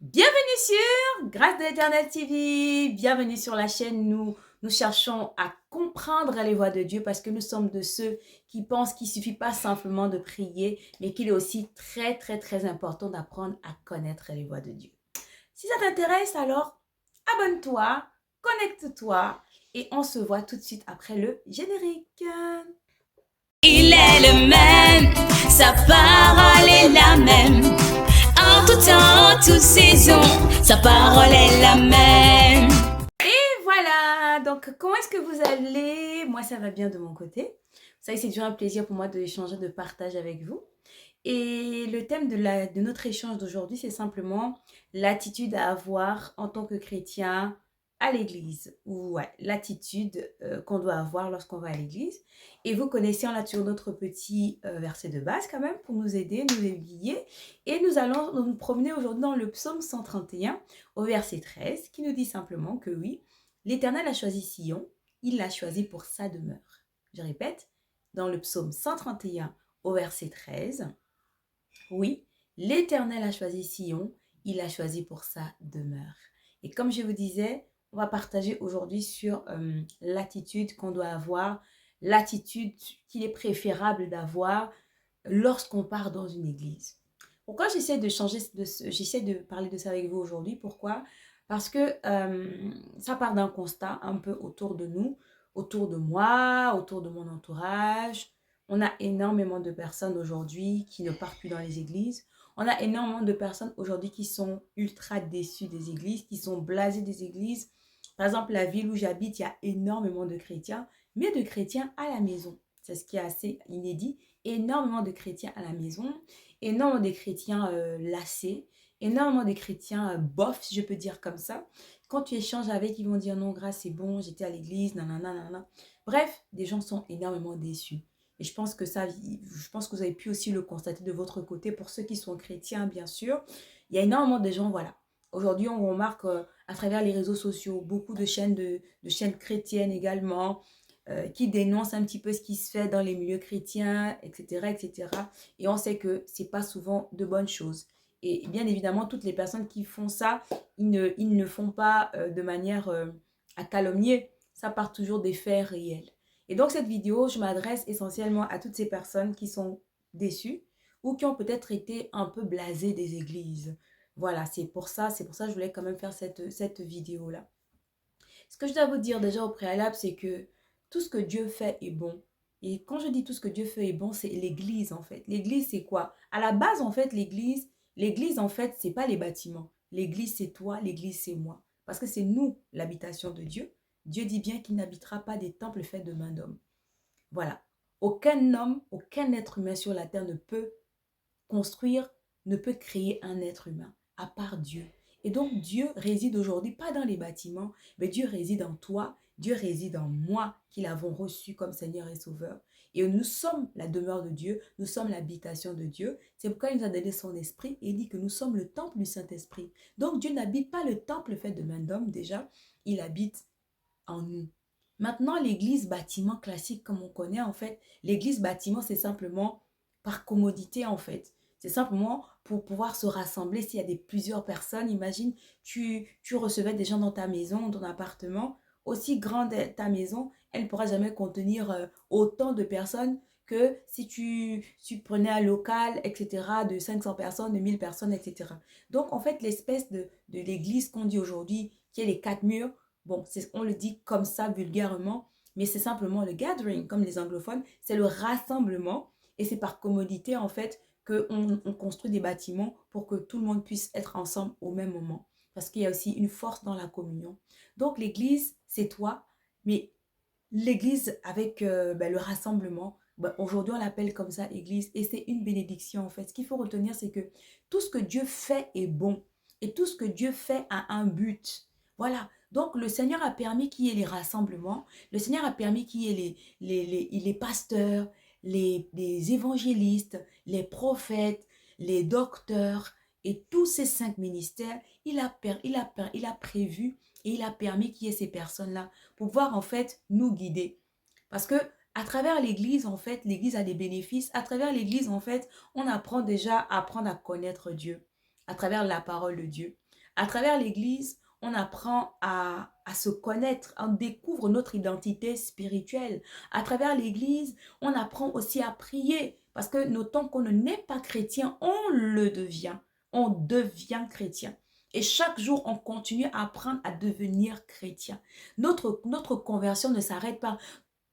Bienvenue sur Grâce de l'Éternel TV, bienvenue sur la chaîne où nous cherchons à comprendre les voies de Dieu parce que nous sommes de ceux qui pensent qu'il ne suffit pas simplement de prier, mais qu'il est aussi très important d'apprendre à connaître les voies de Dieu. Si ça t'intéresse, alors abonne-toi, connecte-toi et on se voit tout de suite après le générique. Il est le même, sa parole est la même. En tout temps, en toute saison, sa parole est la même. Et voilà, donc comment est-ce que vous allez? Moi, ça va bien de mon côté. Vous savez, c'est toujours un plaisir pour moi d'échanger, de partager avec vous. Et le thème de notre échange d'aujourd'hui, c'est simplement l'attitude à avoir en tant que chrétien à l'église. Ou ouais, l'attitude qu'on doit avoir lorsqu'on va à l'église. Et vous connaissez, on a toujours notre petit verset de base quand même pour nous aider, nous aiguiller. Et nous allons nous promener aujourd'hui dans le psaume 131 au verset 13 qui nous dit simplement que oui, l'Éternel a choisi Sion, il l'a choisi pour sa demeure. Je répète, dans le psaume 131 au verset 13, oui, l'Éternel a choisi Sion, il l'a choisi pour sa demeure. Et comme je vous disais, on va partager aujourd'hui sur l'attitude qu'on doit avoir, l'attitude qu'il est préférable d'avoir lorsqu'on part dans une église. Pourquoi j'essaie de parler de ça avec vous aujourd'hui? Pourquoi? Parce que ça part d'un constat un peu autour de nous, autour de moi, autour de mon entourage. On a énormément de personnes aujourd'hui qui ne partent plus dans les églises. On a énormément de personnes aujourd'hui qui sont ultra déçues des églises, qui sont blasées des églises. Par exemple, la ville où j'habite, il y a énormément de chrétiens, mais de chrétiens à la maison. C'est ce qui est assez inédit. Énormément de chrétiens à la maison, énormément de chrétiens lassés, énormément de chrétiens bof, si je peux dire comme ça. Quand tu échanges avec, ils vont dire non, grâce, c'est bon, j'étais à l'église, nanana, nanana. Bref, des gens sont énormément déçus. Et je pense que vous avez pu aussi le constater de votre côté, pour ceux qui sont chrétiens, bien sûr. Il y a énormément de gens, voilà. Aujourd'hui, on remarque à travers les réseaux sociaux, beaucoup de chaînes chrétiennes également, qui dénoncent un petit peu ce qui se fait dans les milieux chrétiens, etc., etc. Et on sait que c'est pas souvent de bonnes choses. Et bien évidemment, toutes les personnes qui font ça, ils ne le font pas de manière à calomnier. Ça part toujours des faits réels. Et donc, cette vidéo, je m'adresse essentiellement à toutes ces personnes qui sont déçues ou qui ont peut-être été un peu blasées des églises. Voilà, c'est pour ça que je voulais quand même faire cette vidéo-là. Ce que je dois vous dire déjà au préalable, c'est que tout ce que Dieu fait est bon. Et quand je dis tout ce que Dieu fait est bon, c'est l'église en fait. L'église, c'est quoi? À la base, en fait, l'église, en fait, c'est pas les bâtiments. L'église, c'est toi, l'église, c'est moi. Parce que c'est nous, l'habitation de Dieu. Dieu dit bien qu'il n'habitera pas des temples faits de main d'homme. Voilà. Aucun homme, aucun être humain sur la terre ne peut construire, ne peut créer un être humain, à part Dieu. Et donc Dieu réside aujourd'hui, pas dans les bâtiments, mais Dieu réside en toi, Dieu réside en moi, qui l'avons reçu comme Seigneur et Sauveur. Et nous sommes la demeure de Dieu, nous sommes l'habitation de Dieu. C'est pourquoi il nous a donné son esprit et il dit que nous sommes le temple du Saint-Esprit. Donc Dieu n'habite pas le temple fait de main d'homme déjà, il habite en nous. Maintenant, l'église bâtiment classique comme on connaît en fait, l'église bâtiment c'est simplement par commodité en fait. C'est simplement pour pouvoir se rassembler s'il y a plusieurs personnes. Imagine, tu recevais des gens dans ta maison, dans ton appartement. Aussi grande est ta maison, elle ne pourra jamais contenir autant de personnes que si tu prenais un local, etc., de 500 personnes, de 1000 personnes, etc. Donc, en fait, l'espèce de l'église qu'on dit aujourd'hui, qui est les quatre murs, bon, on le dit comme ça vulgairement, mais c'est simplement le gathering, comme les anglophones, c'est le rassemblement et c'est par commodité en fait qu'on construit des bâtiments pour que tout le monde puisse être ensemble au même moment. Parce qu'il y a aussi une force dans la communion. Donc l'église, c'est toi, mais l'église avec le rassemblement, aujourd'hui on l'appelle comme ça église et c'est une bénédiction en fait. Ce qu'il faut retenir, c'est que tout ce que Dieu fait est bon et tout ce que Dieu fait a un but. Voilà. Donc le Seigneur a permis qu'il y ait les rassemblements, le Seigneur a permis qu'il y ait les pasteurs, les évangélistes, les prophètes, les docteurs et tous ces cinq ministères, il a prévu et il a permis qu'il y ait ces personnes-là pour pouvoir en fait nous guider. Parce que à travers l'église, en fait, l'église a des bénéfices. À travers l'église, en fait, on apprend déjà à apprendre à connaître Dieu à travers la parole de Dieu. À travers l'église, on apprend à se connaître, on découvre notre identité spirituelle. À travers l'église, on apprend aussi à prier parce que notons qu'on ne naît pas chrétien, on le devient. On devient chrétien. Et chaque jour, on continue à apprendre à devenir chrétien. Notre conversion ne s'arrête pas.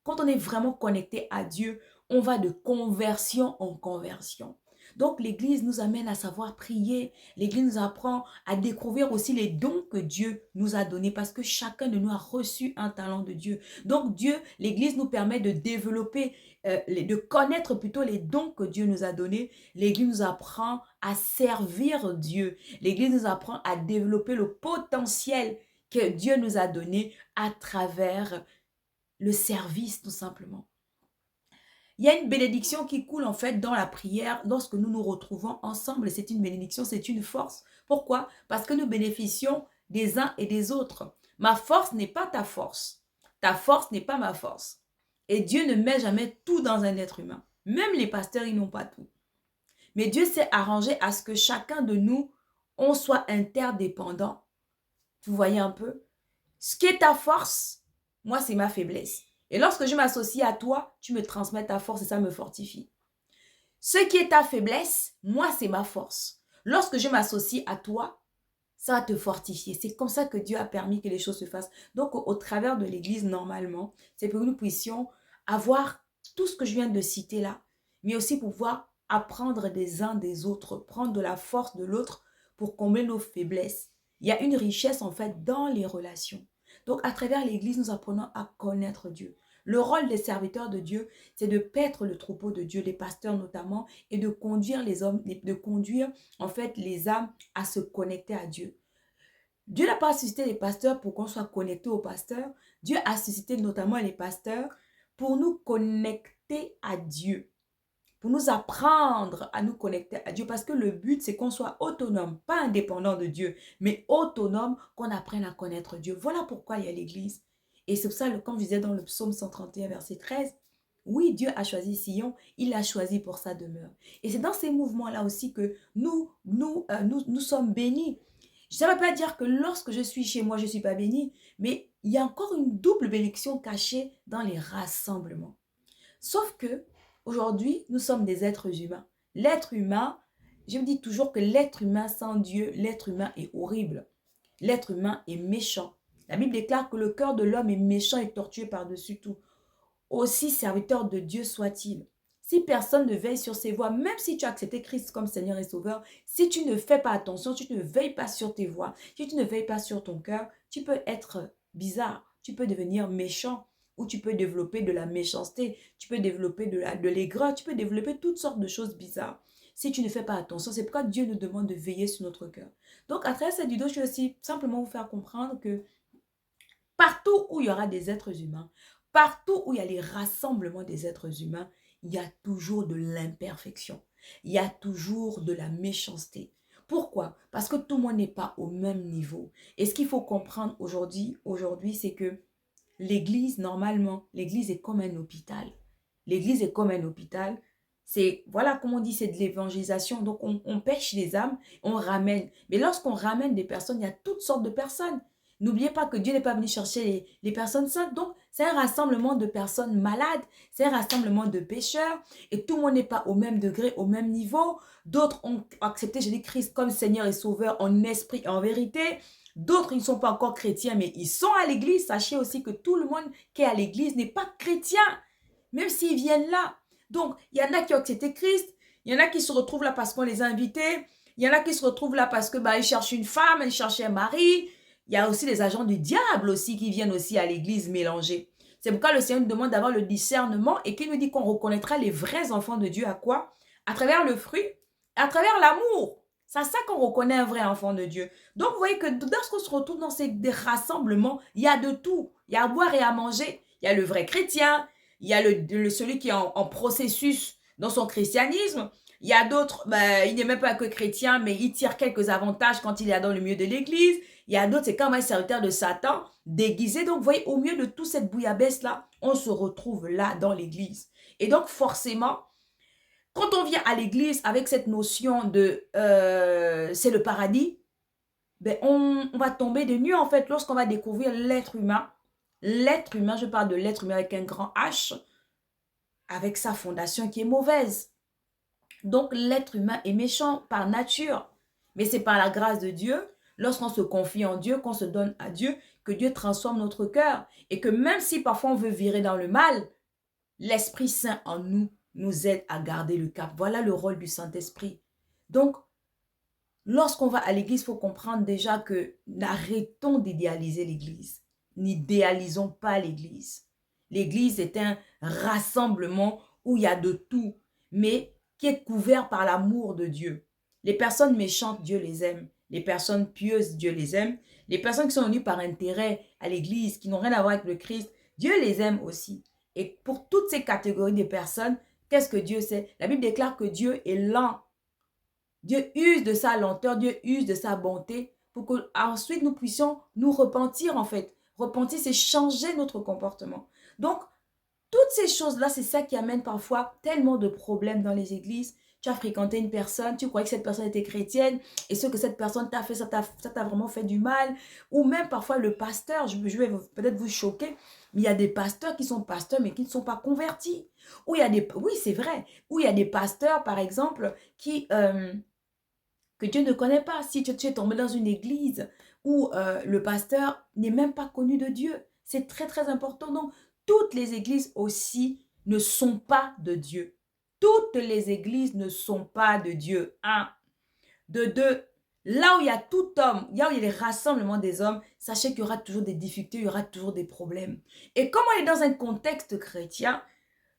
Quand on est vraiment connecté à Dieu, on va de conversion en conversion. Donc, l'Église nous amène à savoir prier. L'Église nous apprend à découvrir aussi les dons que Dieu nous a donnés parce que chacun de nous a reçu un talent de Dieu. Donc, l'Église nous permet de développer, de connaître plutôt les dons que Dieu nous a donnés. L'Église nous apprend à servir Dieu. L'Église nous apprend à développer le potentiel que Dieu nous a donné à travers le service, tout simplement. Il y a une bénédiction qui coule en fait dans la prière lorsque nous nous retrouvons ensemble. C'est une bénédiction, c'est une force. Pourquoi? Parce que nous bénéficions des uns et des autres. Ma force n'est pas ta force. Ta force n'est pas ma force. Et Dieu ne met jamais tout dans un être humain. Même les pasteurs, ils n'ont pas tout. Mais Dieu s'est arrangé à ce que chacun de nous, on soit interdépendant. Vous voyez un peu? Ce qui est ta force, moi, c'est ma faiblesse. Et lorsque je m'associe à toi, tu me transmets ta force et ça me fortifie. Ce qui est ta faiblesse, moi, c'est ma force. Lorsque je m'associe à toi, ça va te fortifier. C'est comme ça que Dieu a permis que les choses se fassent. Donc, au travers de l'Église, normalement, c'est pour que nous puissions avoir tout ce que je viens de citer là, mais aussi pouvoir apprendre des uns des autres, prendre de la force de l'autre pour combler nos faiblesses. Il y a une richesse, en fait, dans les relations. Donc, à travers l'Église, nous apprenons à connaître Dieu. Le rôle des serviteurs de Dieu, c'est de paître le troupeau de Dieu, les pasteurs notamment, et de conduire les hommes, de conduire en fait les âmes à se connecter à Dieu. Dieu n'a pas suscité les pasteurs pour qu'on soit connecté aux pasteurs. Dieu a suscité notamment les pasteurs pour nous connecter à Dieu, pour nous apprendre à nous connecter à Dieu. Parce que le but, c'est qu'on soit autonome, pas indépendant de Dieu, mais autonome, qu'on apprenne à connaître Dieu. Voilà pourquoi il y a l'Église. Et c'est pour ça, comme je disais dans le psaume 131, verset 13, oui, Dieu a choisi Sion, il l'a choisi pour sa demeure. Et c'est dans ces mouvements-là aussi que nous sommes bénis. Je ne veux pas dire que lorsque je suis chez moi, je ne suis pas béni, mais il y a encore une double bénédiction cachée dans les rassemblements. Sauf que, aujourd'hui, nous sommes des êtres humains. L'être humain, je me dis toujours que l'être humain sans Dieu, l'être humain est horrible. L'être humain est méchant. La Bible déclare que le cœur de l'homme est méchant et tortueux par-dessus tout. Aussi serviteur de Dieu soit-il. Si personne ne veille sur ses voies, même si tu as accepté Christ comme Seigneur et Sauveur, si tu ne fais pas attention, tu ne veilles pas sur tes voies, si tu ne veilles pas sur ton cœur, tu peux être bizarre, tu peux devenir méchant ou tu peux développer de la méchanceté, tu peux développer de l'aigreur, tu peux développer toutes sortes de choses bizarres. Si tu ne fais pas attention, c'est pourquoi Dieu nous demande de veiller sur notre cœur. Donc, à travers cette vidéo, je vais aussi simplement vous faire comprendre que partout où il y aura des êtres humains, partout où il y a les rassemblements des êtres humains, il y a toujours de l'imperfection. Il y a toujours de la méchanceté. Pourquoi? Parce que tout le monde n'est pas au même niveau. Et ce qu'il faut comprendre aujourd'hui, c'est que l'Église, normalement, l'Église est comme un hôpital. L'Église est comme un hôpital. C'est, voilà, comme on dit, c'est de l'évangélisation. Donc, on pêche les âmes, on ramène. Mais lorsqu'on ramène des personnes, il y a toutes sortes de personnes. N'oubliez pas que Dieu n'est pas venu chercher les personnes saintes. Donc, c'est un rassemblement de personnes malades. C'est un rassemblement de pécheurs. Et tout le monde n'est pas au même degré, au même niveau. D'autres ont accepté Jésus-Christ comme Seigneur et Sauveur en esprit et en vérité. D'autres, ils ne sont pas encore chrétiens, mais ils sont à l'église. Sachez aussi que tout le monde qui est à l'église n'est pas chrétien, même s'ils viennent là. Donc, il y en a qui ont accepté Christ. Il y en a qui se retrouvent là parce qu'on les a invités. Il y en a qui se retrouvent là parce que ils cherchent une femme, ils cherchent un mari. Il y a aussi les agents du diable aussi qui viennent aussi à l'église mélanger. C'est pourquoi le Seigneur nous demande d'avoir le discernement et qu'il nous dit qu'on reconnaîtra les vrais enfants de Dieu à quoi? À travers le fruit, à travers l'amour. C'est à ça qu'on reconnaît un vrai enfant de Dieu. Donc, vous voyez que lorsqu'on se retrouve dans des rassemblements, il y a de tout. Il y a à boire et à manger. Il y a le vrai chrétien. Il y a celui qui est en processus dans son christianisme. Il y a d'autres, il n'est même pas que chrétien, mais il tire quelques avantages quand il est dans le milieu de l'église. Il y a d'autres, c'est comme un serviteur de Satan, déguisé. Donc, vous voyez, au milieu de toute cette bouillabaisse-là, on se retrouve là, dans l'église. Et donc, forcément, quand on vient à l'église avec cette notion de c'est le paradis, ben on va tomber de nues en fait lorsqu'on va découvrir l'être humain. L'être humain, je parle de l'être humain avec un grand H, avec sa fondation qui est mauvaise. Donc l'être humain est méchant par nature. Mais c'est par la grâce de Dieu, lorsqu'on se confie en Dieu, qu'on se donne à Dieu, que Dieu transforme notre cœur. Et que même si parfois on veut virer dans le mal, l'Esprit Saint en nous nous aide à garder le cap. Voilà le rôle du Saint-Esprit. Donc, lorsqu'on va à l'église, il faut comprendre déjà que arrêtons d'idéaliser l'église. N'idéalisons pas l'église. L'église est un rassemblement où il y a de tout, mais qui est couvert par l'amour de Dieu. Les personnes méchantes, Dieu les aime. Les personnes pieuses, Dieu les aime. Les personnes qui sont venues par intérêt à l'église, qui n'ont rien à voir avec le Christ, Dieu les aime aussi. Et pour toutes ces catégories de personnes, qu'est-ce que Dieu sait? La Bible déclare que Dieu est lent. Dieu use de sa lenteur, Dieu use de sa bonté pour qu'ensuite nous puissions nous repentir en fait. Repentir, c'est changer notre comportement. Donc, toutes ces choses-là, c'est ça qui amène parfois tellement de problèmes dans les églises. Tu as fréquenté une personne, tu croyais que cette personne était chrétienne et ce que cette personne t'a fait, ça t'a vraiment fait du mal. Ou même parfois le pasteur, je vais peut-être vous choquer, mais il y a des pasteurs qui sont pasteurs mais qui ne sont pas convertis. Ou il y a des, oui, c'est vrai, ou il y a des pasteurs, par exemple, que Dieu ne connaît pas. Si tu es tombé dans une église où le pasteur n'est même pas connu de Dieu, c'est très très important. Donc, toutes les églises aussi ne sont pas de Dieu. Toutes les églises ne sont pas de Dieu. Un. De deux, là où il y a tout homme, là où il y a les rassemblements des hommes, sachez qu'il y aura toujours des difficultés, il y aura toujours des problèmes. Et comme on est dans un contexte chrétien,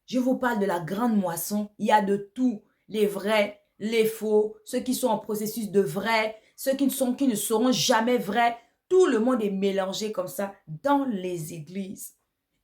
je vous parle de la grande moisson, il y a de tout, les vrais, les faux, ceux qui sont en processus de vrai, ceux qui ne seront jamais vrais. Tout le monde est mélangé comme ça dans les églises.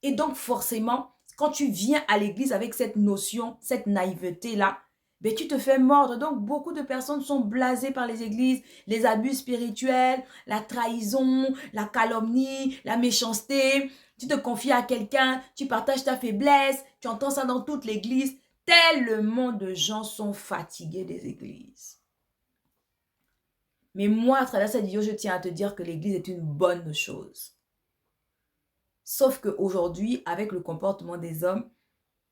Et donc forcément, quand tu viens à l'église avec cette notion, cette naïveté-là, ben tu te fais mordre. Donc beaucoup de personnes sont blasées par les églises, les abus spirituels, la trahison, la calomnie, la méchanceté. Tu te confies à quelqu'un, tu partages ta faiblesse, tu entends ça dans toute l'église. Tellement de gens sont fatigués des églises. Mais moi, à travers cette vidéo, je tiens à te dire que l'église est une bonne chose. Sauf qu'aujourd'hui, avec le comportement des hommes,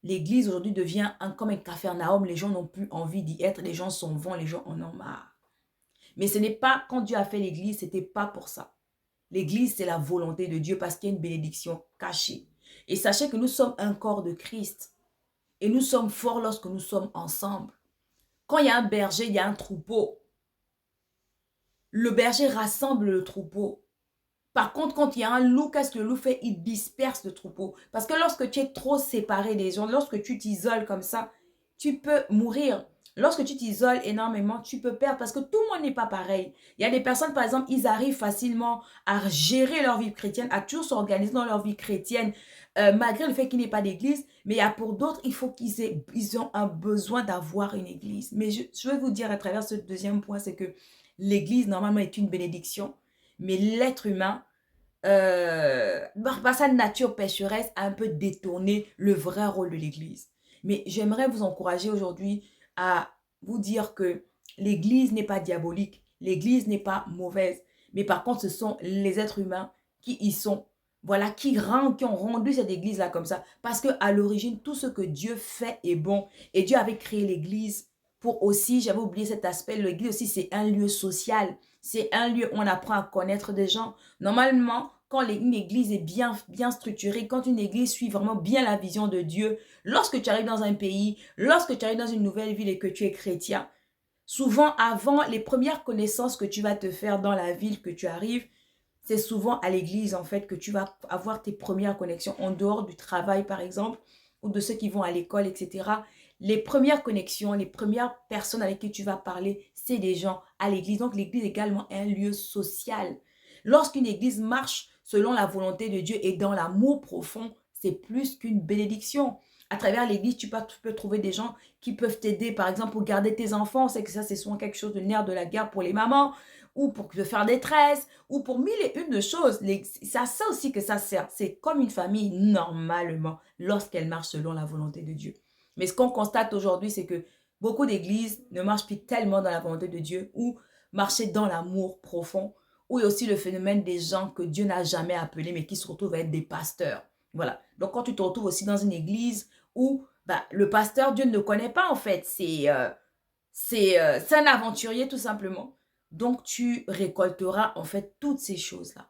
l'église aujourd'hui devient comme un capharnaüm. Les gens n'ont plus envie d'y être, les gens s'en vont, les gens en ont marre. Mais ce n'est pas, quand Dieu a fait l'église, ce n'était pas pour ça. L'église, c'est la volonté de Dieu parce qu'il y a une bénédiction cachée. Et sachez que nous sommes un corps de Christ. Et nous sommes forts lorsque nous sommes ensemble. Quand il y a un berger, il y a un troupeau. Le berger rassemble le troupeau. Par contre, quand il y a un loup, qu'est-ce que le loup fait? Il disperse le troupeau. Parce que lorsque tu es trop séparé des gens, lorsque tu t'isoles comme ça, tu peux mourir. Lorsque tu t'isoles énormément, tu peux perdre parce que tout le monde n'est pas pareil. Il y a des personnes, par exemple, ils arrivent facilement à gérer leur vie chrétienne, à toujours s'organiser dans leur vie chrétienne, malgré le fait qu'il n'y ait pas d'église. Mais il y a pour d'autres, il faut ils ont un besoin d'avoir une église. Mais je vais vous dire à travers ce deuxième point, c'est que l'église, normalement, est une bénédiction. Mais l'être humain, par sa nature pécheresse, a un peu détourné le vrai rôle de l'église. Mais j'aimerais vous encourager aujourd'hui à vous dire que l'église n'est pas diabolique, l'église n'est pas mauvaise, mais par contre, ce sont les êtres humains qui y sont. Voilà, qui ont rendu cette église-là comme ça. Parce qu'à l'origine, tout ce que Dieu fait est bon. Et Dieu avait créé l'église pour aussi, j'avais oublié cet aspect, l'église aussi, c'est un lieu social. C'est un lieu où on apprend à connaître des gens. Normalement, quand une église est bien structurée, quand une église suit vraiment bien la vision de Dieu, lorsque tu arrives dans un pays, lorsque tu arrives dans une nouvelle ville et que tu es chrétien, souvent avant, les premières connaissances que tu vas te faire dans la ville que tu arrives, c'est souvent à l'église en fait que tu vas avoir tes premières connexions en dehors du travail par exemple, ou de ceux qui vont à l'école, etc. Les premières connexions, les premières personnes avec qui tu vas parler, c'est des gens à l'église. Donc l'église est également un lieu social. Lorsqu'une église marche selon la volonté de Dieu et dans l'amour profond, c'est plus qu'une bénédiction. À travers l'église, tu peux trouver des gens qui peuvent t'aider, par exemple, pour garder tes enfants. C'est que ça, c'est souvent quelque chose de nerf de la guerre pour les mamans, ou pour te faire des tresses, ou pour mille et une de choses. C'est à ça aussi que ça sert. C'est comme une famille, normalement, lorsqu'elle marche selon la volonté de Dieu. Mais ce qu'on constate aujourd'hui, c'est que beaucoup d'églises ne marchent plus tellement dans la volonté de Dieu ou marcher dans l'amour profond, Ou il y a aussi le phénomène des gens que Dieu n'a jamais appelés, mais qui se retrouvent à être des pasteurs. Voilà. Donc, quand tu te retrouves aussi dans une église où le pasteur, Dieu ne le connaît pas en fait. C'est un aventurier tout simplement. Donc, tu récolteras en fait toutes ces choses-là.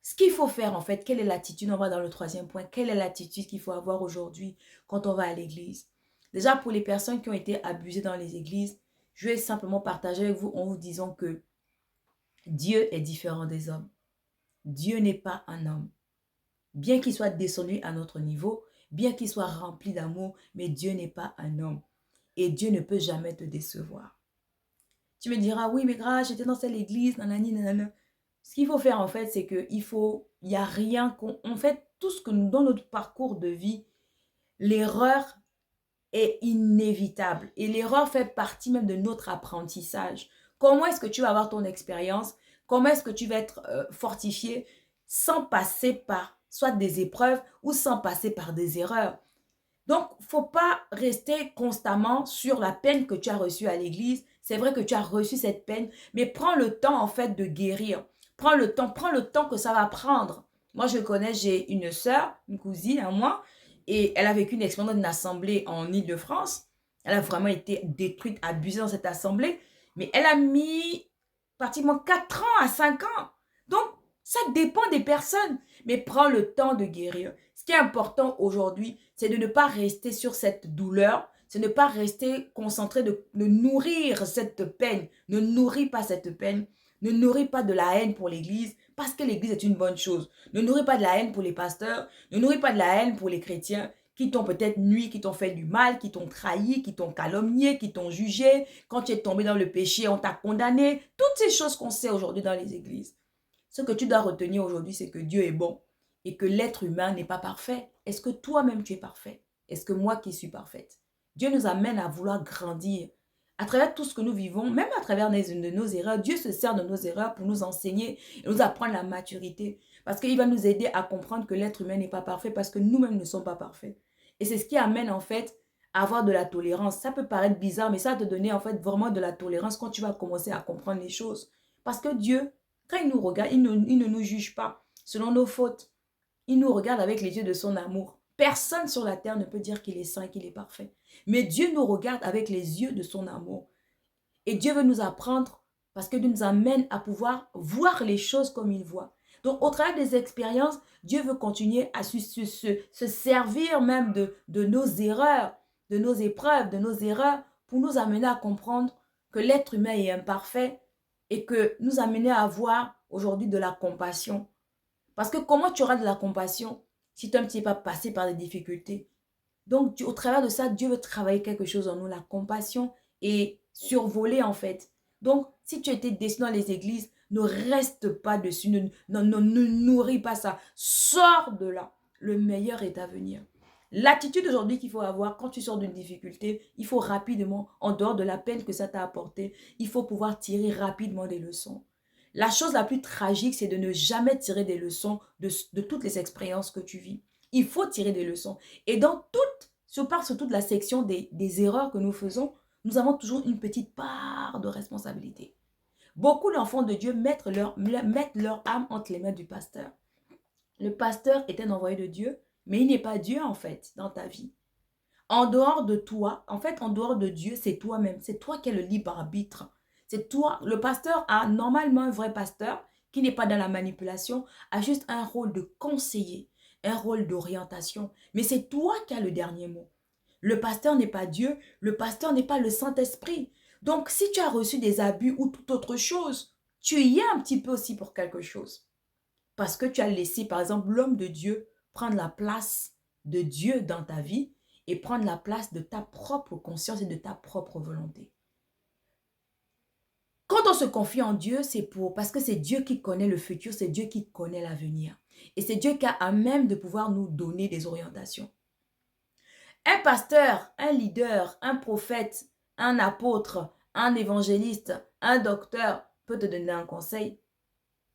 Ce qu'il faut faire en fait, quelle est l'attitude? On va dans le troisième point. Quelle est l'attitude qu'il faut avoir aujourd'hui quand on va à l'église? Déjà, pour les personnes qui ont été abusées dans les églises, je vais simplement partager avec vous en vous disant que Dieu est différent des hommes. Dieu n'est pas un homme. Bien qu'il soit descendu à notre niveau, bien qu'il soit rempli d'amour, mais Dieu n'est pas un homme. Et Dieu ne peut jamais te décevoir. Tu me diras, oui, mais grâce, j'étais dans cette église, nanani, nanana. Ce qu'il faut faire, en fait, c'est qu'il n'y a rien qu'on... En fait, tout ce que nous, dans notre parcours de vie, l'erreur est inévitable. Et l'erreur fait partie même de notre apprentissage. Comment est-ce que tu vas avoir ton expérience? Comment est-ce que tu vas être fortifié sans passer par soit des épreuves ou sans passer par des erreurs? Donc, il ne faut pas rester constamment sur la peine que tu as reçue à l'église. C'est vrai que tu as reçu cette peine, mais prends le temps en fait de guérir. Prends le temps que ça va prendre. Moi, je connais, j'ai une sœur, une cousine à moi, et elle a vécu une expérience dans une assemblée en Île-de-France. Elle a vraiment été détruite, abusée dans cette assemblée, mais elle a mis pratiquement 4 ans à 5 ans. Donc, ça dépend des personnes, mais prends le temps de guérir. Ce qui est important aujourd'hui, c'est de ne pas rester sur cette douleur, c'est de ne pas rester concentré de nourrir cette peine. Ne nourris pas cette peine. Ne nourris pas de la haine pour l'Église, parce que l'Église est une bonne chose. Ne nourris pas de la haine pour les pasteurs. Ne nourris pas de la haine pour les chrétiens qui t'ont peut-être nui, qui t'ont fait du mal, qui t'ont trahi, qui t'ont calomnié, qui t'ont jugé. Quand tu es tombé dans le péché, on t'a condamné. Toutes ces choses qu'on sait aujourd'hui dans les églises. Ce que tu dois retenir aujourd'hui, c'est que Dieu est bon et que l'être humain n'est pas parfait. Est-ce que toi-même tu es parfait? Est-ce que moi qui suis parfaite? Dieu nous amène à vouloir grandir. À travers tout ce que nous vivons, même à travers de nos erreurs, Dieu se sert de nos erreurs pour nous enseigner et nous apprendre la maturité. Parce qu'il va nous aider à comprendre que l'être humain n'est pas parfait parce que nous-mêmes ne sommes pas parfaits. Et c'est ce qui amène en fait à avoir de la tolérance. Ça peut paraître bizarre, mais ça va te donner en fait vraiment de la tolérance quand tu vas commencer à comprendre les choses. Parce que Dieu, quand il nous regarde, il ne nous juge pas selon nos fautes. Il nous regarde avec les yeux de son amour. Personne sur la terre ne peut dire qu'il est saint et qu'il est parfait. Mais Dieu nous regarde avec les yeux de son amour. Et Dieu veut nous apprendre parce que Dieu nous amène à pouvoir voir les choses comme il voit. Donc, au travers des expériences, Dieu veut continuer à se servir même de nos erreurs, de nos épreuves, de nos erreurs, pour nous amener à comprendre que l'être humain est imparfait et que nous amener à avoir aujourd'hui de la compassion. Parce que comment tu auras de la compassion si toi-même tu n'es pas passé par des difficultés? Donc, au travers de ça, Dieu veut travailler quelque chose en nous, la compassion et survoler en fait. Donc, si tu étais déçu dans les églises, ne reste pas dessus, ne nourris pas ça. Sors de là. Le meilleur est à venir. L'attitude aujourd'hui qu'il faut avoir quand tu sors d'une difficulté, il faut rapidement, en dehors de la peine que ça t'a apporté, il faut pouvoir tirer rapidement des leçons. La chose la plus tragique, c'est de ne jamais tirer des leçons de toutes les expériences que tu vis. Il faut tirer des leçons. Et dans toute, je parle surtout de la section des erreurs que nous faisons, nous avons toujours une petite part de responsabilité. Beaucoup d'enfants de Dieu mettent leur âme entre les mains du pasteur. Le pasteur est un envoyé de Dieu, mais il n'est pas Dieu en fait dans ta vie. En dehors de toi, en fait, en dehors de Dieu, c'est toi-même. C'est toi qui es le libre arbitre. C'est toi. Le pasteur a normalement un vrai pasteur qui n'est pas dans la manipulation, a juste un rôle de conseiller, un rôle d'orientation. Mais c'est toi qui as le dernier mot. Le pasteur n'est pas Dieu, le pasteur n'est pas le Saint-Esprit. Donc, si tu as reçu des abus ou toute autre chose, tu y es un petit peu aussi pour quelque chose. Parce que tu as laissé, par exemple, l'homme de Dieu prendre la place de Dieu dans ta vie et prendre la place de ta propre conscience et de ta propre volonté. Quand on se confie en Dieu, c'est parce que c'est Dieu qui connaît le futur, c'est Dieu qui connaît l'avenir. Et c'est Dieu qui a à même de pouvoir nous donner des orientations. Un pasteur, un leader, un prophète, un apôtre, un évangéliste, un docteur peut te donner un conseil.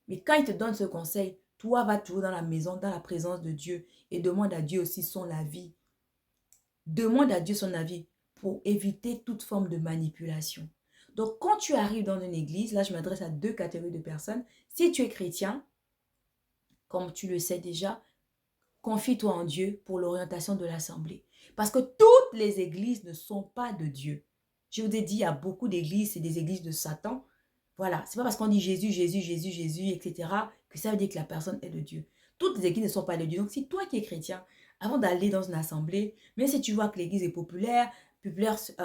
Mais quand il te donne ce conseil, toi vas toujours dans la maison, dans la présence de Dieu et demande à Dieu aussi son avis. Demande à Dieu son avis pour éviter toute forme de manipulation. Donc, quand tu arrives dans une église, là, je m'adresse à deux catégories de personnes. Si tu es chrétien, comme tu le sais déjà, confie-toi en Dieu pour l'orientation de l'assemblée. Parce que toutes les églises ne sont pas de Dieu. Je vous ai dit, il y a beaucoup d'églises, c'est des églises de Satan. Voilà, c'est pas parce qu'on dit Jésus, Jésus, Jésus, Jésus, etc., que ça veut dire que la personne est de Dieu. Toutes les églises ne sont pas de Dieu. Donc, si toi qui es chrétien, avant d'aller dans une assemblée, même si tu vois que l'église est populaire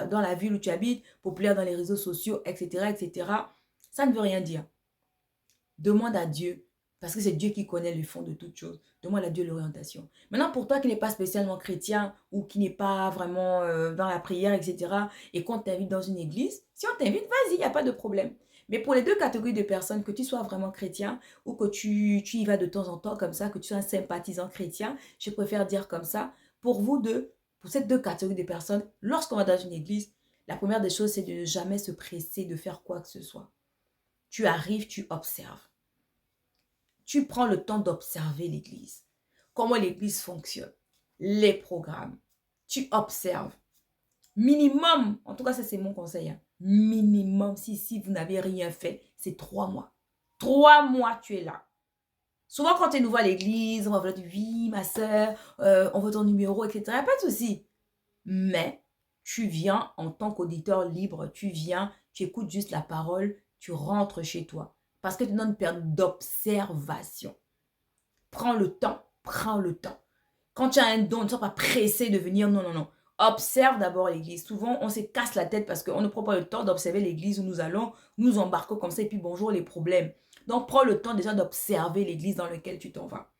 dans la ville où tu habites, populaire dans les réseaux sociaux, etc., etc., ça ne veut rien dire. Demande à Dieu, parce que c'est Dieu qui connaît le fond de toutes choses. Demande à Dieu l'orientation. Maintenant, pour toi qui n'es pas spécialement chrétien ou qui n'est pas vraiment dans la prière, etc., et qu'on t'invite dans une église, si on t'invite, vas-y, il n'y a pas de problème. Mais pour les deux catégories de personnes, que tu sois vraiment chrétien ou que tu y vas de temps en temps comme ça, que tu sois un sympathisant chrétien, je préfère dire comme ça, pour vous deux, pour ces deux catégories de personnes, lorsqu'on va dans une église, la première des choses, c'est de ne jamais se presser de faire quoi que ce soit. Tu arrives, tu observes. Tu prends le temps d'observer l'église. Comment l'église fonctionne. Les programmes. Tu observes. Minimum, en tout cas ça c'est mon conseil, hein. Minimum, si vous n'avez rien fait, c'est 3 mois. 3 mois tu es là. Souvent quand tu es nouveau à l'église, on va dire oui ma soeur, on veut ton numéro, etc. Pas de souci. Mais tu viens en tant qu'auditeur libre, tu viens, tu écoutes juste la parole, tu rentres chez toi. Parce que tu es dans une période d'observation. Prends le temps, prends le temps. Quand tu as un don, ne sois pas pressé de venir, non, non, non. Observe d'abord l'église. Souvent, on se casse la tête parce qu'on ne prend pas le temps d'observer l'église où nous allons, nous embarquons comme ça et puis bonjour les problèmes. Donc, prends le temps déjà d'observer l'église dans laquelle tu t'en vas.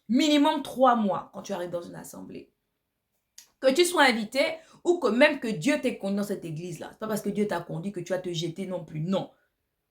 Minimum 3 mois quand tu arrives dans une assemblée. Que tu sois invité ou que même que Dieu t'ait conduit dans cette église-là. Ce n'est pas parce que Dieu t'a conduit que tu vas te jeter non plus. Non.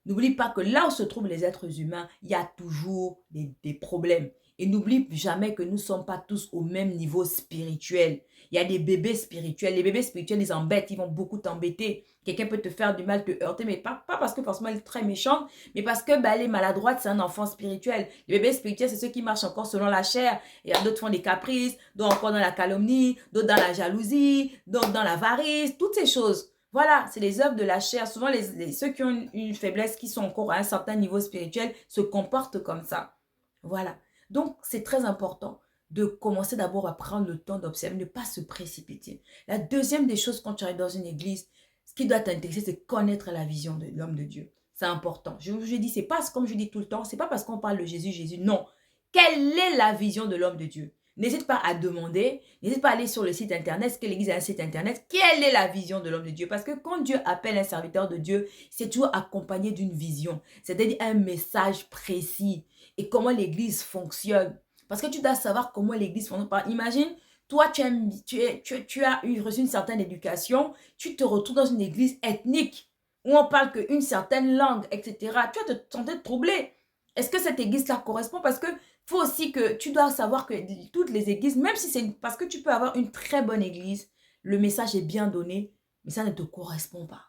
N'oublie pas que là où se trouvent les êtres humains, il y a toujours des problèmes. Et n'oublie jamais que nous ne sommes pas tous au même niveau spirituel. Il y a des bébés spirituels. Les bébés spirituels, ils embêtent, ils vont beaucoup t'embêter. Quelqu'un peut te faire du mal, te heurter, mais pas parce que forcément elle est très méchante, mais parce que elle est maladroite, c'est un enfant spirituel. Les bébés spirituels, c'est ceux qui marchent encore selon la chair. Il y a d'autres qui font des caprices, d'autres encore dans la calomnie, d'autres dans la jalousie, d'autres dans l'avarice, toutes ces choses. Voilà, c'est les œuvres de la chair. Souvent, ceux qui ont une faiblesse, qui sont encore à un certain niveau spirituel, se comportent comme ça. Voilà. Donc, c'est très important de commencer d'abord à prendre le temps d'observer, ne pas se précipiter. La deuxième des choses quand tu arrives dans une église, ce qui doit t'intéresser, c'est connaître la vision de l'homme de Dieu. C'est important. Je dis, c'est pas comme je dis tout le temps, c'est pas parce qu'on parle de Jésus, Jésus. Non. Quelle est la vision de l'homme de Dieu? N'hésite pas à demander, n'hésite pas à aller sur le site internet, est-ce que l'église a un site internet? Quelle est la vision de l'homme de Dieu? Parce que quand Dieu appelle un serviteur de Dieu, c'est toujours accompagné d'une vision, c'est-à-dire un message précis et comment l'église fonctionne. Parce que tu dois savoir comment l'église fonctionne. Imagine, toi, tu as reçu une certaine éducation, tu te retrouves dans une église ethnique où on parle qu'une certaine langue, etc. Tu vas te sentir troublé. Est-ce que cette église-là correspond? Parce que faut aussi que tu dois savoir que toutes les églises, même si c'est parce que tu peux avoir une très bonne église, le message est bien donné, mais ça ne te correspond pas.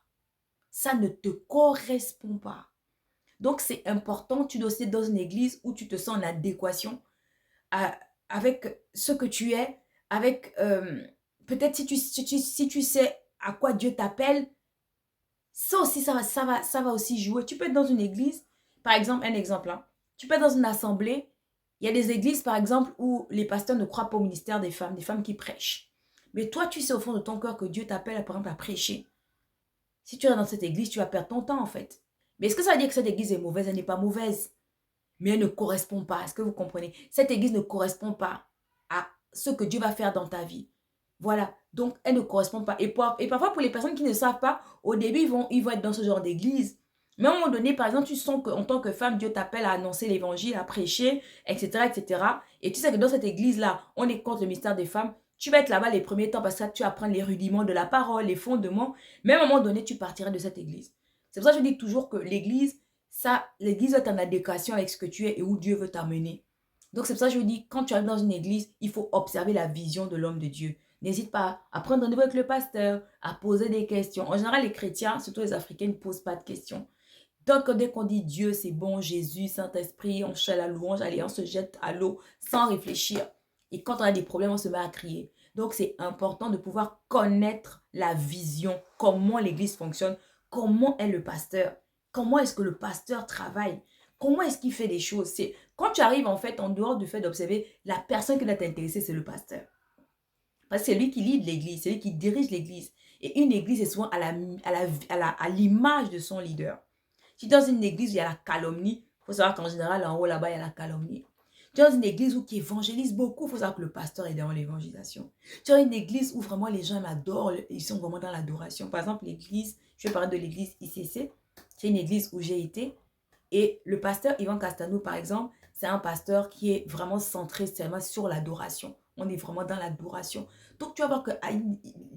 Ça ne te correspond pas. Donc, c'est important, tu dois aussi être dans une église où tu te sens en adéquation avec ce que tu es, avec peut-être si tu sais à quoi Dieu t'appelle, ça aussi, ça va aussi jouer. Tu peux être dans une église, par exemple, un exemple, hein, tu peux être dans une assemblée. Il y a des églises, par exemple, où les pasteurs ne croient pas au ministère des femmes qui prêchent. Mais toi, tu sais au fond de ton cœur que Dieu t'appelle, par exemple, à prêcher. Si tu es dans cette église, tu vas perdre ton temps, en fait. Mais est-ce que ça veut dire que cette église est mauvaise? Elle n'est pas mauvaise. Mais elle ne correspond pas. Est-ce que vous comprenez? Cette église ne correspond pas à ce que Dieu va faire dans ta vie. Voilà. Donc, elle ne correspond pas. Et parfois, pour les personnes qui ne savent pas, au début, ils vont être dans ce genre d'église. Mais à un moment donné, par exemple, tu sens qu'en tant que femme, Dieu t'appelle à annoncer l'évangile, à prêcher, etc., etc. Et tu sais que dans cette église-là, on est contre le mystère des femmes. Tu vas être là-bas les premiers temps parce que tu apprends les rudiments de la parole, les fondements. Mais à un moment donné, tu partiras de cette église. C'est pour ça que je dis toujours que l'église doit être en adéquation avec ce que tu es et où Dieu veut t'amener. Donc c'est pour ça que je dis, quand tu arrives dans une église, il faut observer la vision de l'homme de Dieu. N'hésite pas à prendre rendez-vous avec le pasteur, à poser des questions. En général, les chrétiens, surtout les Africains, ne posent pas de questions. Donc, dès qu'on dit Dieu, c'est bon, Jésus, Saint-Esprit, on chante la louange, allez, on se jette à l'eau sans réfléchir. Et quand on a des problèmes, on se met à crier. Donc, c'est important de pouvoir connaître la vision, comment l'église fonctionne, comment est le pasteur, comment est-ce que le pasteur travaille, comment est-ce qu'il fait les choses. C'est quand tu arrives en fait, en dehors du fait d'observer, la personne qui doit t'intéresser, c'est le pasteur. Parce que c'est lui qui lead l'église, c'est lui qui dirige l'église. Et une église est souvent à l'image de son leader. Si dans une église où il y a la calomnie, il faut savoir qu'en général, en haut là-bas, il y a la calomnie. Tu es dans une église qui évangélise beaucoup, il faut savoir que le pasteur est dans l'évangélisation. Tu es dans une église où vraiment les gens l'adorent, ils sont vraiment dans l'adoration. Par exemple, l'église, je vais parler de l'église ICC, c'est une église où j'ai été. Et le pasteur Yvan Castano, par exemple, c'est un pasteur qui est vraiment centré seulement sur l'adoration. On est vraiment dans l'adoration. Donc, tu vas voir que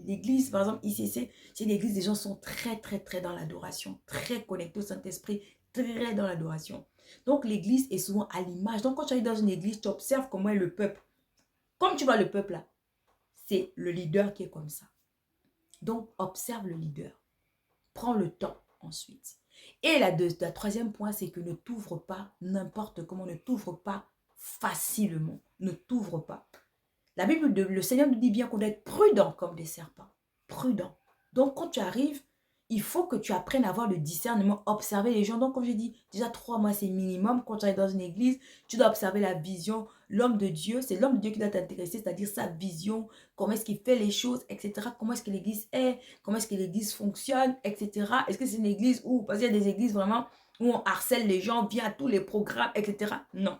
l'église, par exemple, ICC, c'est une église, les gens sont très, très, très dans l'adoration, très connectés au Saint-Esprit, très dans l'adoration. Donc, l'église est souvent à l'image. Donc, quand tu arrives dans une église, tu observes comment est le peuple. Comme tu vois le peuple là, c'est le leader qui est comme ça. Donc, observe le leader. Prends le temps ensuite. Et la troisième point, c'est que ne t'ouvre pas n'importe comment, ne t'ouvre pas facilement. Ne t'ouvre pas. La Bible, le Seigneur nous dit bien qu'on doit être prudent comme des serpents. Prudent. Donc, quand tu arrives, il faut que tu apprennes à avoir le discernement, observer les gens. Donc, comme j'ai dit, déjà 3 mois, c'est minimum. Quand tu es dans une église, tu dois observer la vision. L'homme de Dieu, c'est l'homme de Dieu qui doit t'intéresser, c'est-à-dire sa vision, comment est-ce qu'il fait les choses, etc. Comment est-ce que l'église est, comment est-ce que l'église fonctionne, etc. Est-ce que c'est une église où, parce qu'il y a des églises vraiment où on harcèle les gens via tous les programmes, etc. Non.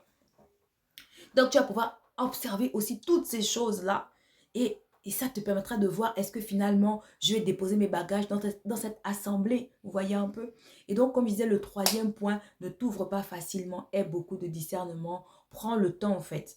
Donc, tu vas pouvoir observer aussi toutes ces choses-là et ça te permettra de voir est-ce que finalement, je vais déposer mes bagages dans cette assemblée. Vous voyez un peu? Et donc, comme je disais, le troisième point, ne t'ouvre pas facilement, aie beaucoup de discernement. Prends le temps en fait.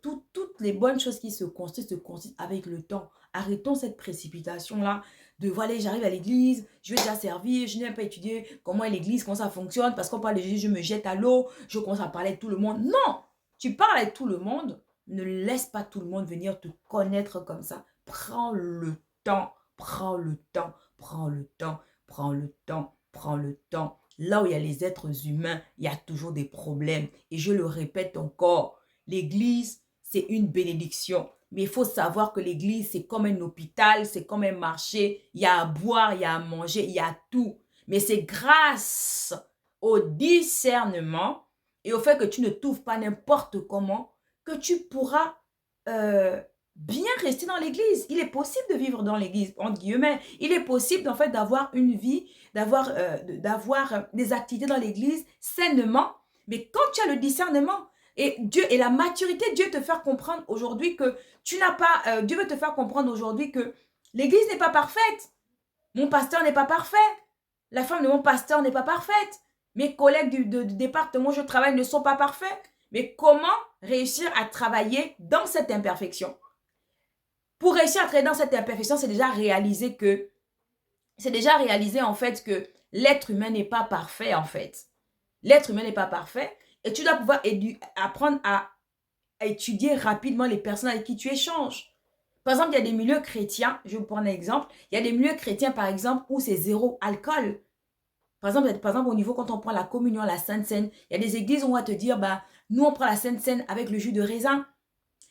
Toutes les bonnes choses qui se construisent avec le temps. Arrêtons cette précipitation-là de voilà, j'arrive à l'église, je vais déjà servir, je n'ai pas étudié comment est l'église, comment ça fonctionne, parce qu'on parle de Jésus, je me jette à l'eau, je commence à parler avec tout le monde. Non! Tu parles avec tout le monde, ne laisse pas tout le monde venir te connaître comme ça. Prends le temps, prends le temps, prends le temps, prends le temps, prends le temps. Là où il y a les êtres humains, il y a toujours des problèmes. Et je le répète encore, l'église, c'est une bénédiction. Mais il faut savoir que l'église, c'est comme un hôpital, c'est comme un marché. Il y a à boire, il y a à manger, il y a tout. Mais c'est grâce au discernement et au fait que tu ne t'ouvres pas n'importe comment, que tu pourras bien rester dans l'église. Il est possible de vivre dans l'église, entre guillemets. Il est possible, en fait, d'avoir une vie, d'avoir des activités dans l'église sainement. Mais quand tu as le discernement et la maturité, Dieu te fait comprendre aujourd'hui que tu n'as pas... Dieu veut te faire comprendre aujourd'hui que l'église n'est pas parfaite. Mon pasteur n'est pas parfait. La femme de mon pasteur n'est pas parfaite. Mes collègues du département où je travaille ne sont pas parfaits. Mais comment réussir à travailler dans cette imperfection? Pour réussir à travailler dans cette imperfection, c'est déjà réaliser en fait que l'être humain n'est pas parfait en fait. L'être humain n'est pas parfait et tu dois pouvoir apprendre à étudier rapidement les personnes avec qui tu échanges. Par exemple, il y a des milieux chrétiens, je vais vous prendre un exemple, il y a des milieux chrétiens par exemple où c'est zéro alcool. Par exemple, au niveau, quand on prend la communion, la Sainte Seine, il y a des églises où on va te dire, bah, nous, on prend la Sainte Seine avec le jus de raisin.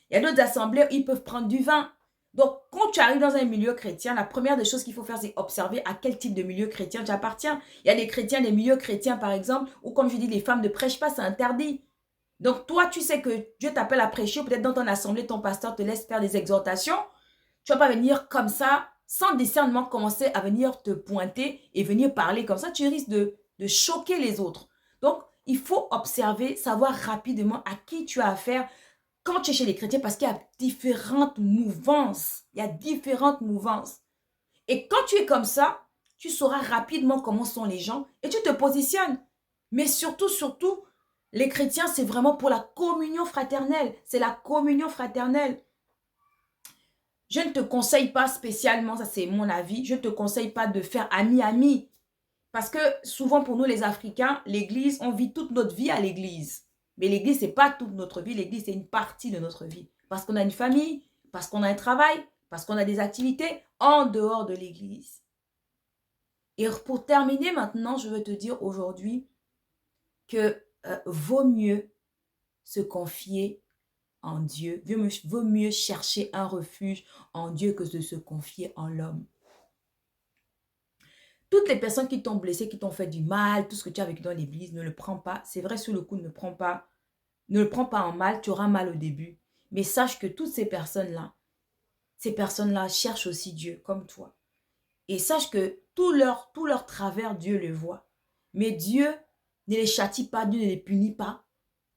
Il y a d'autres assemblées où ils peuvent prendre du vin. Donc, quand tu arrives dans un milieu chrétien, la première des choses qu'il faut faire, c'est observer à quel type de milieu chrétien tu appartiens. Il y a des chrétiens, des milieux chrétiens, par exemple, où, comme je dis, les femmes ne prêchent pas, c'est interdit. Donc, toi, tu sais que Dieu t'appelle à prêcher, peut-être dans ton assemblée, ton pasteur te laisse faire des exhortations. Tu ne vas pas venir comme ça, sans discernement, commencer à venir te pointer et venir parler comme ça. Tu risques de choquer les autres. Donc, il faut observer, savoir rapidement à qui tu as affaire quand tu es chez les chrétiens parce qu'il y a différentes mouvances. Il y a différentes mouvances. Et quand tu es comme ça, tu sauras rapidement comment sont les gens et tu te positionnes. Mais surtout, les chrétiens, c'est vraiment pour la communion fraternelle. C'est la communion fraternelle. Je ne te conseille pas spécialement, ça c'est mon avis, je ne te conseille pas de faire ami-ami. Parce que souvent pour nous les Africains, l'église, on vit toute notre vie à l'église. Mais l'église, ce n'est pas toute notre vie, l'église c'est une partie de notre vie. Parce qu'on a une famille, parce qu'on a un travail, parce qu'on a des activités en dehors de l'église. Et pour terminer maintenant, je veux te dire aujourd'hui que vaut mieux se confier en Dieu, vaut mieux chercher un refuge en Dieu que de se confier en l'homme. Toutes les personnes qui t'ont blessé, qui t'ont fait du mal, tout ce que tu as vécu dans l'église, ne le prends pas. C'est vrai, sur le coup, ne le prends pas en mal. Tu auras mal au début. Mais sache que toutes ces personnes-là cherchent aussi Dieu, comme toi. Et sache que tout leur travers, Dieu le voit. Mais Dieu ne les châtie pas, Dieu ne les punit pas.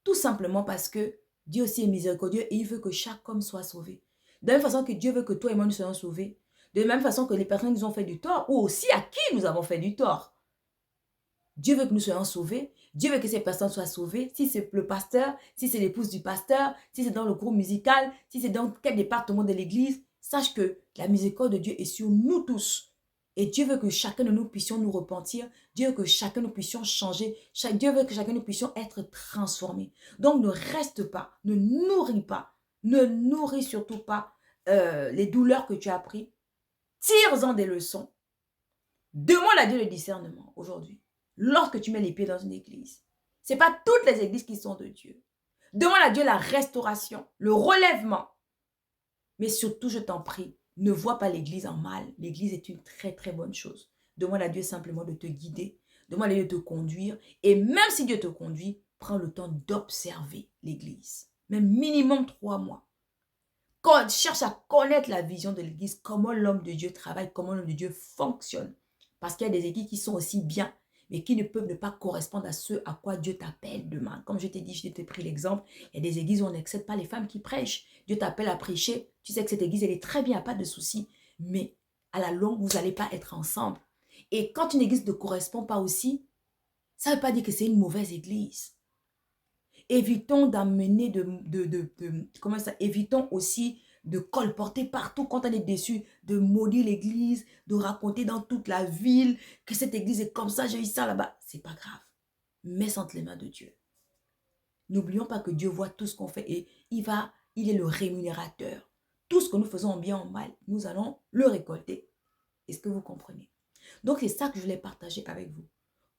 Tout simplement parce que Dieu aussi est miséricordieux et il veut que chaque homme soit sauvé. De la même façon que Dieu veut que toi et moi nous soyons sauvés. De la même façon que les personnes qui nous ont fait du tort, ou aussi à qui nous avons fait du tort. Dieu veut que nous soyons sauvés. Dieu veut que ces personnes soient sauvées. Si c'est le pasteur, si c'est l'épouse du pasteur, si c'est dans le groupe musical, si c'est dans quel département de l'église, sache que la miséricorde de Dieu est sur nous tous. Et Dieu veut que chacun de nous puissions nous repentir. Dieu veut que chacun de nous puissions changer. Dieu veut que chacun de nous puissions être transformés. Donc ne reste pas, ne nourris pas, ne nourris surtout pas les douleurs que tu as prises. Tire-en des leçons. Demande à Dieu le discernement aujourd'hui. Lorsque tu mets les pieds dans une église, ce n'est pas toutes les églises qui sont de Dieu. Demande à Dieu la restauration, le relèvement. Mais surtout, je t'en prie, ne vois pas l'église en mal. L'église est une très très bonne chose. Demande à Dieu simplement de te guider. Demande à Dieu de te conduire. Et même si Dieu te conduit, prends le temps d'observer l'église. Même minimum 3 mois. Cherche à connaître la vision de l'église, comment l'homme de Dieu travaille, comment l'homme de Dieu fonctionne. Parce qu'il y a des églises qui sont aussi bien, mais qui ne peuvent ne pas correspondre à ce à quoi Dieu t'appelle demain. Comme je t'ai dit, je t'ai pris l'exemple, il y a des églises où on n'accepte pas les femmes qui prêchent. Dieu t'appelle à prêcher, tu sais que cette église, elle est très bien, pas de souci. Mais à la longue, vous n'allez pas être ensemble. Et quand une église ne correspond pas aussi, ça ne veut pas dire que c'est une mauvaise église. Évitons d'amener évitons aussi de colporter partout quand on est déçu, de maudire l'église, de raconter dans toute la ville que cette église est comme ça, j'ai eu ça là-bas. C'est pas grave. Mets entre les mains de Dieu. N'oublions pas que Dieu voit tout ce qu'on fait et il est le rémunérateur. Tout ce que nous faisons en bien ou en mal, nous allons le récolter. Est-ce que vous comprenez? Donc c'est ça que je voulais partager avec vous.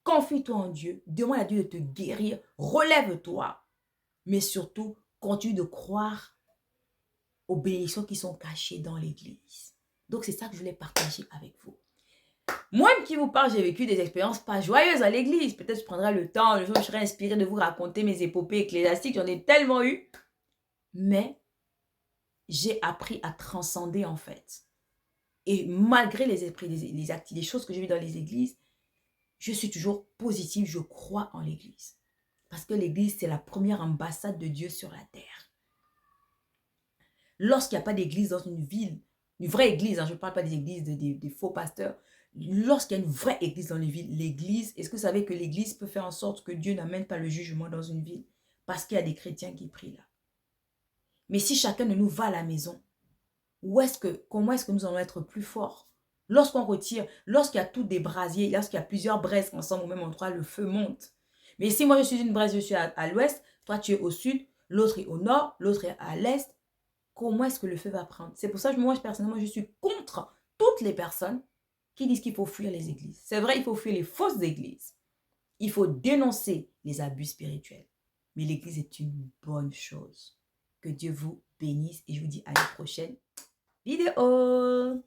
Confie-toi en Dieu, demande à Dieu de te guérir, relève-toi, mais surtout, continue de croire aux bénédictions qui sont cachées dans l'église. Donc, c'est ça que je voulais partager avec vous. Moi qui vous parle, j'ai vécu des expériences pas joyeuses à l'église. Peut-être je prendrai le temps, le jour où je serai inspirée de vous raconter mes épopées ecclésiastiques, j'en ai tellement eu. Mais j'ai appris à transcender en fait. Et malgré les choses que j'ai vues dans les églises, je suis toujours positive, je crois en l'église. Parce que l'église, c'est la première ambassade de Dieu sur la terre. Lorsqu'il n'y a pas d'église dans une ville, une vraie église, je ne parle pas des églises des faux pasteurs, lorsqu'il y a une vraie église dans les villes, l'église, est-ce que vous savez que l'église peut faire en sorte que Dieu n'amène pas le jugement dans une ville? Parce qu'il y a des chrétiens qui prient là. Mais si chacun de nous va à la maison, comment est-ce que nous allons être plus forts? Lorsqu'on retire, lorsqu'il y a tous des brasiers, lorsqu'il y a plusieurs braises ensemble au même endroit, le feu monte. Mais si moi je suis une braise, je suis à l'ouest, toi tu es au sud, l'autre est au nord, l'autre est à l'est, comment est-ce que le feu va prendre? C'est pour ça que moi personnellement je suis contre toutes les personnes qui disent qu'il faut fuir les églises. C'est vrai, il faut fuir les fausses églises. Il faut dénoncer les abus spirituels. Mais l'église est une bonne chose. Que Dieu vous bénisse et je vous dis à la prochaine vidéo.